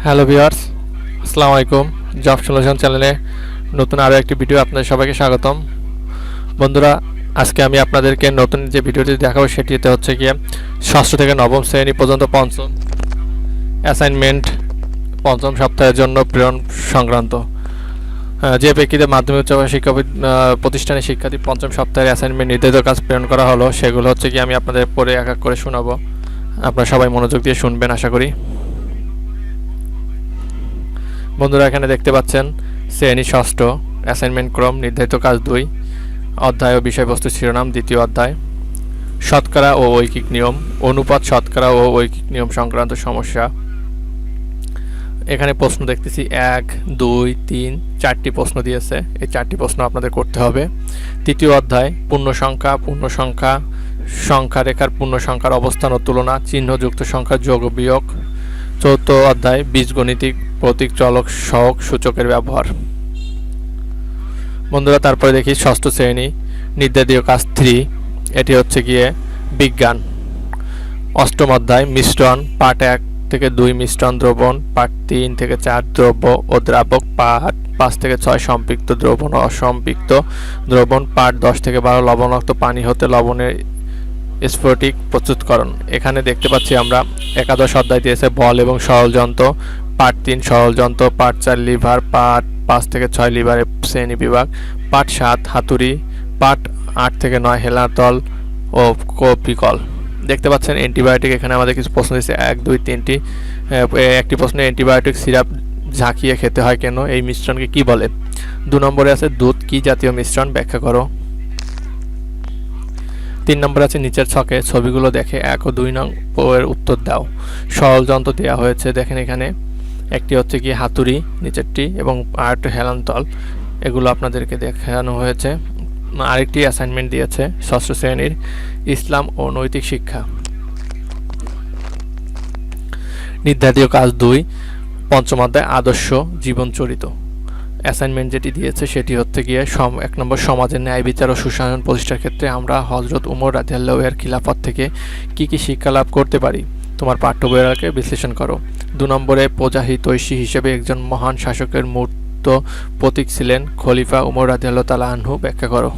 Hello viewers, আসসালামু আলাইকুম। Job solution চ্যানেলে নতুন আরও একটি ভিডিও আপনাদের সবাইকে স্বাগতম। বন্ধুরা, আজকে আমি আপনাদেরকে নতুন যে ভিডিওটি দেখাবো সেটিতে হচ্ছে গিয়ে ষষ্ঠ থেকে নবম শ্রেণী পর্যন্ত পঞ্চম অ্যাসাইনমেন্ট পঞ্চম সপ্তাহের জন্য প্রেরণ সংক্রান্ত। যে প্রেক্ষিতে মাধ্যমিক উচ্চ শিক্ষা প্রতিষ্ঠানের শিক্ষার্থী পঞ্চম সপ্তাহের অ্যাসাইনমেন্ট নির্ধারিত কাজ প্রেরণ করা হলো, সেগুলো হচ্ছে কি আমি আপনাদের পরে এক এক করে শোনাবো। আপনারা সবাই মনোযোগ দিয়ে শুনবেন আশা করি। বন্ধুরা, এখানে দেখতে পাচ্ছেন শ্রেণী ষষ্ঠ, অ্যাসাইনমেন্ট ক্রম, নির্ধারিত কাজ 2, অধ্যায় ও বিষয়বস্তু শিরোনাম, দ্বিতীয় অধ্যায়, শতকরা ও ঐকিক নিয়ম, অনুপাত, শতকরা ও ঐকিক নিয়ম সংক্রান্ত সমস্যা। এখানে প্রশ্ন দেখতেছি 1, 2, 3, 4টি প্রশ্ন দিয়েছে। এই 4টি প্রশ্ন আপনাদের করতে হবে। তৃতীয় অধ্যায় পূর্ণ সংখ্যা, সংখ্যা রেখার পূর্ণ সংখ্যার অবস্থান ও তুলনা, চিহ্নযুক্ত সংখ্যার যোগ ও বিয়োগ। চতুর্থ অধ্যায় বীজগণিতিক প্রতীক, চলক, সহগ, সূচকের ব্যবহার। বন্ধুরা, তারপরে দেখি ষষ্ঠ শ্রেণী নির্ধারিত কাজ 3, এটি হচ্ছে গিয়ে বিজ্ঞান। অষ্টম অধ্যায় মিশ্রণ, পার্ট 1 থেকে 2 মিশ্রণ দ্রবণ, পার্ট 3 থেকে 4 দ্রব্য ও দ্রাবক, পার্ট 5 থেকে 6 সম্পৃক্ত দ্রবণ ও অসম্পৃক্ত দ্রবণ, পার্ট 10 থেকে 12 লবণাক্ত পানি হতে লবণের স্ফটিক প্রস্তুতকরণ। এখানে দেখতে পাচ্ছি আমরা একাদশ অধ্যায় দিয়েছে বল এবং সরল যন্ত্র, পার্ট 3 সরল যন্ত্র, পার্ট 4 লিভার, পার্ট 5 থেকে 6 লিভারের শ্রেণী বিভাগ, পার্ট 7 হাতুড়ি, পার্ট 8 থেকে 9 হেলাতল ও কপিকল। দেখতে পাচ্ছেন অ্যান্টিবায়োটিক। এখানে আমাদের কিছু প্রশ্ন দিয়েছে 1, 2, 3টি। একটি প্রশ্নে অ্যান্টিবায়োটিক সিরাপ ঝাঁকিয়ে খেতে হয় কেন, এই মিশ্রণকে কি বলে। 2 নম্বরে আছে দুধ কি জাতীয় মিশ্রণ, ব্যাখ্যা করো। 3 নম্বরে আছে নিচের ছকে ছবিগুলো দেখে 1 ও 2 নং এর উত্তর দাও। সরল যন্ত্র দেওয়া হয়েছে, দেখেন এখানে একটি হচ্ছে কি হাতুড়ি নিচেরটি এবং আরেকটি হেলান্তল, এগুলো আপনাদেরকে দেখানো হয়েছে। আরেকটি অ্যাসাইনমেন্ট দিয়েছে ষষ্ঠ শ্রেণীর ইসলাম ও নৈতিক শিক্ষা, নির্ধারিত কাজ 2, পঞ্চম অধ্যায় আদর্শ জীবনচরিত। অ্যাসাইনমেন্ট যেটি দিয়েছে সেটি হচ্ছে গিয়ে 1 নম্বর সমাজের ন্যায় বিচার ও সুশাসন প্রতিষ্ঠার ক্ষেত্রে আমরা হযরত উমর রাদিয়াল্লাহু এর খিলাফত থেকে কি কি শিক্ষা লাভ করতে পারি, তোমার পাঠ্য বইয়েরকে বিশ্লেষণ করো। 2 নম্বরে প্রজাহিতৈষী হিসেবে একজন মহান শাসকের মূর্ত প্রতীক ছিলেন খলিফা উমর রাদিয়াল্লাহু তাআলা আনহু, ব্যাখ্যা করো।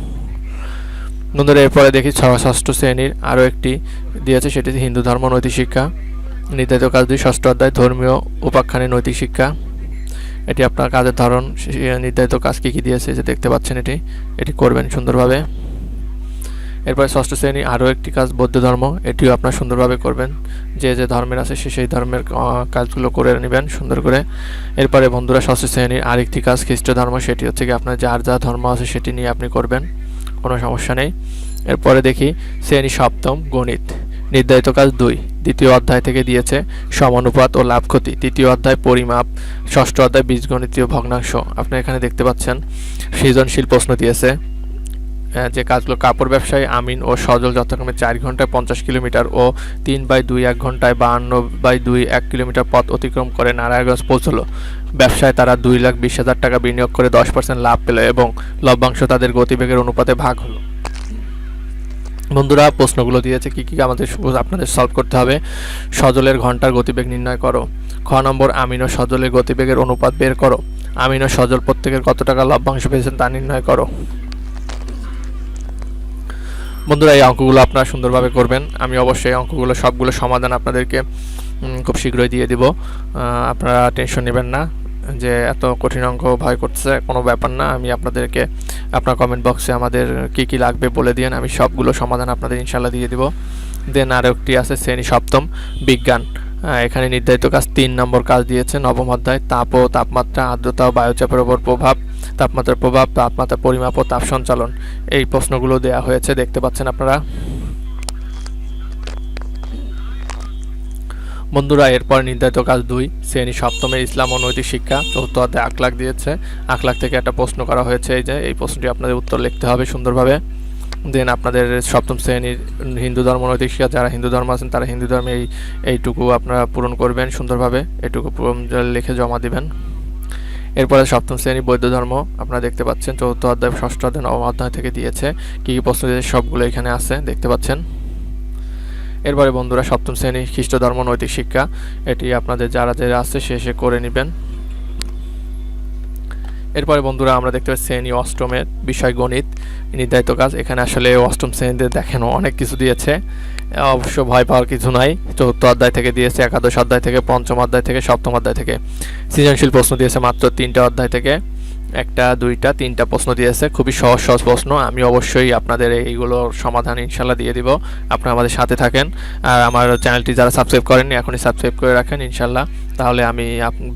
বন্ধুরা, এরপরে দেখি ষষ্ঠ শ্রেণীর আরও একটি দিয়েছে, সেটি হিন্দু ধর্ম নৈতিক শিক্ষা, নির্ধারিত কাজ 2, ষষ্ঠ অধ্যায় ধর্মীয় উপাখ্যানের নৈতিক শিক্ষা। এটি আপনার কাজের ধরন, নির্ধারিত কাজ কী কী দিয়েছে যে দেখতে পাচ্ছেন, এটি করবেন সুন্দরভাবে। এরপরে ষষ্ঠ শ্রেণী আরও একটি কাজ বৌদ্ধ ধর্ম, এটিও আপনার সুন্দরভাবে করবেন। যে যে ধর্মের আছে সেই ধর্মের কাজগুলো করে নেবেন সুন্দর করে। এরপরে বন্ধুরা, ষষ্ঠ শ্রেণীর আরেকটি কাজ খ্রিস্ট ধর্ম, সেটি হচ্ছে কি আপনার যার যা ধর্ম আছে সেটি নিয়ে আপনি করবেন, কোনো সমস্যা নেই। এরপরে দেখি শ্রেণী সপ্তম গণিত, নির্ধারিত কাজ 2, দ্বিতীয় অধ্যায় থেকে দিয়েছে সমানুপাত ও লাভ ক্ষতি, তৃতীয় অধ্যায় পরিমাপ, ষষ্ঠ অধ্যায় বীজগণিতীয় ভগ্নাংশ। আপনি এখানে দেখতে পাচ্ছেন সৃজনশীল প্রশ্ন দিয়েছে যে কাজগুলো কাপড় ব্যবসায়ী আমিন ও সজল যথাক্রমে 4 ঘন্টায় 50 কিলোমিটার ও 3/2 1 ঘন্টায় 52/2 1 কিলোমিটার পথ অতিক্রম করে নারায়ণগঞ্জ পৌঁছলো। ব্যবসায় তারা 2,20,000 টাকা বিনিয়োগ করে 10% লাভ পেল এবং লভ্যাংশ তাদের গতিবেগের অনুপাতে ভাগ হলো। বন্ধুরা, প্রশ্নগুলো দিয়েছে কি কি আপনাদের সলভ করতে হবে। সজলের ঘন্টার গতিবেগ নির্ণয় করো। খ নম্বর আমিন ও সজলের গতিবেগের অনুপাত বের করো। আমিন ও সজল প্রত্যেকের কত টাকা লভ্যাংশ পেয়েছেন তা নির্ণয় করো। বন্ধুরা, এই অঙ্কগুলো আপনারা সুন্দরভাবে করবেন। আমি অবশ্যই এই অঙ্কগুলো সবগুলো সমাধান আপনাদেরকে খুব শীঘ্রই দিয়ে দিব। আপনারা টেনশন নেবেন না যে এত কঠিন অঙ্ক ভয় করতেছে, কোনো ব্যাপার না। আমি আপনাদেরকে আপনার কমেন্ট বক্সে আমাদের কি কি লাগবে বলে দিন, আমি সবগুলো সমাধান আপনাদের ইনশাল্লাহ দিয়ে দিব। দেন আরও একটি আছে শ্রেণী সপ্তম বিজ্ঞান, এখানে নির্ধারিত কাজ 3 নম্বর কাজ দিয়েছে নবম অধ্যায় তাপ ও তাপমাত্রা, আর্দ্রতা ও বায়ুচাপের উপর প্রভাব, তাপমাত্রার প্রভাব, তাপমাত্রা পরিমাপ ও তাপ সঞ্চালন। এই প্রশ্নগুলো দেওয়া হয়েছে, দেখতে পাচ্ছেন আপনারা। বন্ধুরা, এরপর নির্ধারিত কাজ 2, শ্রেণী সপ্তমের ইসলাম ও নৈতিক শিক্ষা, চতুর্থ অধ্যায় আখলাক দিয়েছে। আখলাক থেকে একটা প্রশ্ন করা হয়েছে, এই প্রশ্নটি আপনাদের উত্তর লিখতে হবে সুন্দরভাবে। দেন আপনাদের সপ্তম শ্রেণীর হিন্দু ধর্ম নৈতিক শিক্ষা, যারা হিন্দু ধর্ম আছেন তারা হিন্দু ধর্মে এইটুকু আপনারা পূরণ করবেন সুন্দরভাবে, এটুকু লিখে জমা দিবেন। এরপরে সপ্তম শ্রেণী বৌদ্ধ ধর্ম, আপনারা দেখতে পাচ্ছেন চতুর্থ অধ্যায়, ষষ্ঠ অধ্যায়, নবম অধ্যায় থেকে দিয়েছে। কী কী প্রশ্ন দিয়েছে সবগুলো এখানে আছে, দেখতে পাচ্ছেন। এরপরে বন্ধুরা সপ্তম শ্রেণী খ্রিস্ট ধর্ম নৈতিক শিক্ষা, এটি আপনাদের যারা যারা আছে শেষে করে নেবেন। এরপরে বন্ধুরা আমরা দেখতে পাচ্ছি শ্রেণী অষ্টমের বিষয় গণিত নির্ধারিত কাজ। এখানে আসলে অষ্টম শ্রেণীতে দেখেন অনেক কিছু দিয়েছে, অবশ্য ভয় পাওয়ার কিছু নাই। চতুর্থ অধ্যায় থেকে দিয়েছে, একাদশ অধ্যায় থেকে, পঞ্চম অধ্যায় থেকে, সপ্তম অধ্যায় থেকে। সৃজনশীল প্রশ্ন দিয়েছে মাত্র 3টা অধ্যায় থেকে, 1টা 2টা 3টা প্রশ্ন দিয়েছে, খুবই সহজ সহজ প্রশ্ন। আমি অবশ্যই আপনাদের এইগুলোর সমাধান ইনশাল্লাহ দিয়ে দিব, আপনারা আমাদের সাথে থাকেন। আর আমার চ্যানেলটি যারা সাবস্ক্রাইব করেননি এখনই সাবস্ক্রাইব করে রাখেন ইনশাল্লাহ, তাহলে আমি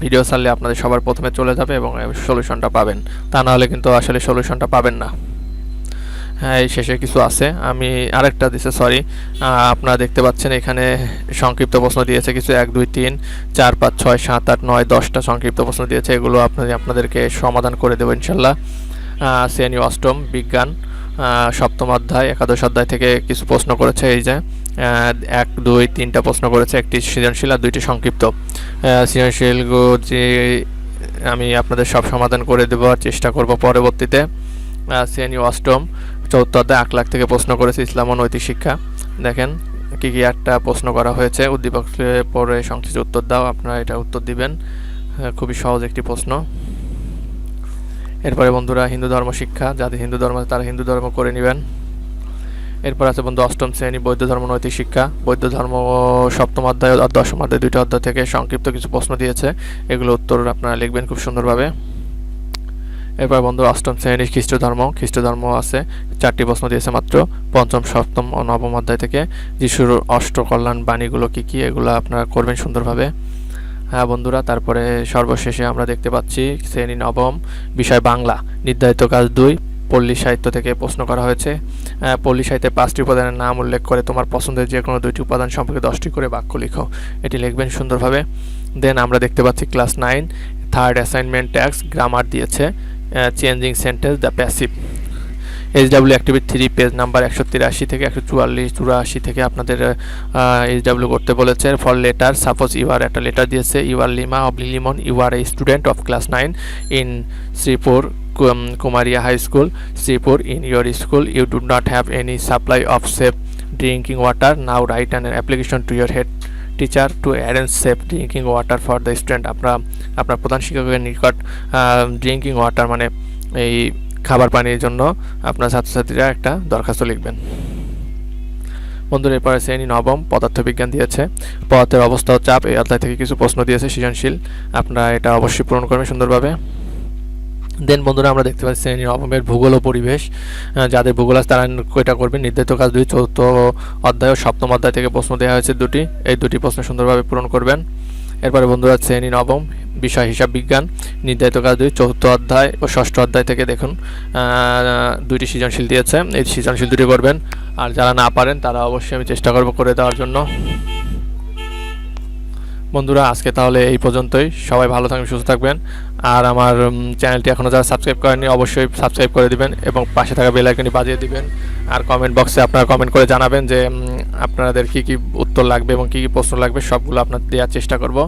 ভিডিও ছাড়লে আপনাদের সবার প্রথমে চলে যাবে এবং সলিউশনটা পাবেন। তা নাহলে কিন্তু আসলে সলিউশনটা পাবেন না। হ্যাঁ, এই শেষে কিছু আছে, আমি আরেকটা দিছে, সরি। আপনারা দেখতে পাচ্ছেন এখানে সংক্ষিপ্ত প্রশ্ন দিয়েছে কিছু, 1 2 3 4 5 6 7 8 9 10টা সংক্ষিপ্ত প্রশ্ন দিয়েছে। এগুলো আপনাদেরকে সমাধান করে দেবো ইনশাল্লাহ। শ্রেণী অষ্টম বিজ্ঞান, সপ্তম অধ্যায়, একাদশ অধ্যায় থেকে কিছু প্রশ্ন করেছে। এই যে 1 2 3টা প্রশ্ন করেছে, একটি সৃজনশীল আর 2টি সংক্ষিপ্ত। সৃজনশীল যে আমি আপনাদের সব সমাধান করে দেওয়ার চেষ্টা করব পরবর্তীতে। শ্রেণী অষ্টম চতুর্থ অধ্যায় আখলাক থেকে প্রশ্ন করেছে, ইসলাম ও নৈতিক শিক্ষা। দেখেন কি কি একটা প্রশ্ন করা হয়েছে, উদ্দীপকে পরে সংশ্লিষ্ট উত্তর দাও, আপনারা এটা উত্তর দিবেন। খুবই সহজ একটি প্রশ্ন। এরপরে বন্ধুরা হিন্দু ধর্ম শিক্ষা, যাদের হিন্দু ধর্ম তারা হিন্দু ধর্ম করে নেবেন। এরপর আছে বন্ধু অষ্টম শ্রেণী বৌদ্ধ ধর্ম নৈতিক শিক্ষা, বৌদ্ধ ধর্ম সপ্তম অধ্যায় আর দশম অধ্যায় 2টা অধ্যায় থেকে সংক্ষিপ্ত কিছু প্রশ্ন দিয়েছে, এগুলো উত্তর আপনারা লিখবেন খুব সুন্দরভাবে। এরপর বন্ধু অষ্টম শ্রেণীর খ্রিস্ট ধর্ম আছে, 4টি প্রশ্ন দিয়েছে মাত্র, পঞ্চম সপ্তম ও নবম অধ্যায় থেকে। যিশুর অষ্টকল্যাণ বাণীগুলো কি কি, এগুলো আপনারা করবেন সুন্দরভাবে। হ্যাঁ বন্ধুরা, তারপরে সর্বশেষে আমরা দেখতে পাচ্ছি শ্রেণী নবম বিষয় বাংলা নির্ধারিত কাজ 2 পল্লী সাহিত্য থেকে প্রশ্ন করা হয়েছে। পল্লী সাহিত্যে 5টি উপাদানের নাম উল্লেখ করে তোমার পছন্দের যে কোনো 2টি উপাদান সম্পর্কে 10টি করে বাক্য লিখো, এটি লিখবেন সুন্দরভাবে। দেন আমরা দেখতে পাচ্ছি ক্লাস 9 থার্ড অ্যাসাইনমেন্ট ট্যাক্স গ্রামার দিয়েছে, changing sentence the passive. HW activity 3 page number 183 থেকে 144 থেকে আপনাদের এইচডাব্লিউ করতে বলেছে। For letter, suppose you are, একটা লেটার দিয়েছে, ইউ আর লিমা অবলি Limon, you are a student of class 9 in Sreepur Kumaria high school, Sreepur. In your school you do not have any supply of safe drinking water, now write an application to your head teacher to arrange safe drinking water for the student. আপনার প্রধান শিক্ষকের নিকট drinking water মানে এই খাবার পানির জন্য আপনার ছাত্রছাত্রীরা একটা দরখাস্ত লিখবেন। বন্ধুরা এরপরে শ্রেণী নবম পদার্থবিজ্ঞান দিয়েছে, পদার্থের অবস্থা ও চাপ, এই অধ্যায় থেকে কিছু প্রশ্ন দিয়েছে সৃজনশীল, আপনারা এটা অবশ্যই পূরণ করবেন সুন্দরভাবে। দেন বন্ধুরা আমরা দেখতে পাচ্ছি শ্রেণী নবমের ভূগোল ও পরিবেশ, যাদের ভূগোল আছে তারা এটা করবেন। নির্ধারিত কাজ 2 চতুর্থ অধ্যায় ও সপ্তম অধ্যায় থেকে প্রশ্ন দেওয়া হয়েছে 2টি, এই 2টি প্রশ্ন সুন্দরভাবে পূরণ করবেন। এরপরে বন্ধুরা শ্রেণী নবম বিষয় হিসাব বিজ্ঞান নির্ধারিত কাজ 2 চতুর্থ অধ্যায় ও ষষ্ঠ অধ্যায় থেকে দেখুন 2টি সৃজনশীল দিয়েছে, এই সৃজনশীল 2টি করবেন। আর যারা না পারেন তারা অবশ্যই আমি চেষ্টা করব করে দেওয়ার জন্য। বন্ধুরা আজকে তাহলে এই পর্যন্তই, সবাই ভালো থাকবেন সুস্থ থাকবেন। আর আমার চ্যানেলটি এখনও যারা সাবস্ক্রাইব করেননি অবশ্যই সাবস্ক্রাইব করে দিবেন এবং পাশে থাকা বেল আইকনটি বাজিয়ে দিবেন। আর কমেন্ট বক্সে আপনারা কমেন্ট করে জানাবেন যে আপনাদের কী কী উত্তর লাগবে এবং কী কী প্রশ্ন লাগবে, সবগুলো আপনার দেওয়ার চেষ্টা করব।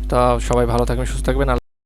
তো সবাই ভালো থাকবেন সুস্থ থাকবেন।